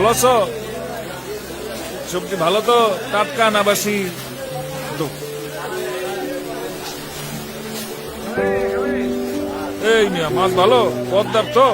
ভালো আছো? সবজি ভালো তো? টাটকা না বাসি? তো এই মিয়া, মাছ ভালো? পদ্মার তো?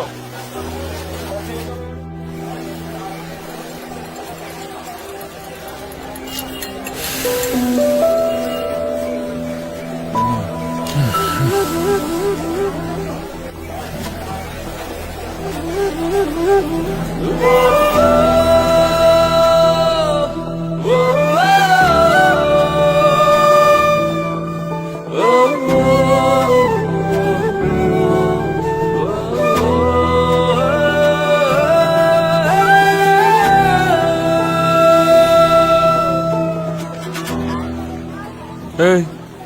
এই,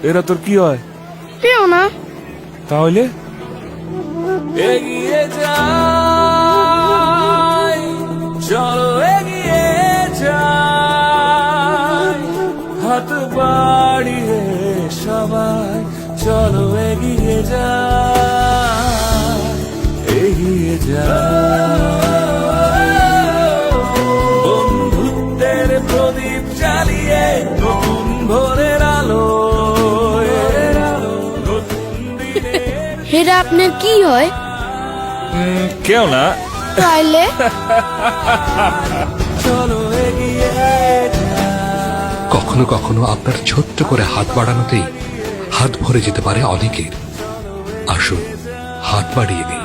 এরা তোর কি হয়? কেউ না। তাহলে এগিয়ে যাই, চলো এগিয়ে যাই, হাত বাড়িয়ে সবাই চলো এগিয়ে যাই, এগিয়ে যাই, বন্ধুত্বের প্রদীপ জ্বালিয়ে নতুন ভোরের আলো, হেরা আপনার কি হয়? কেউ না। তাইলে চলো এগিয়ে যাই। কখনো কখনো আপনার ছোট্ট করে হাত বাড়ানোতেই হাত ভরে যেতে পারে অনেকের। আসুন, হাত বাড়িয়ে দিন।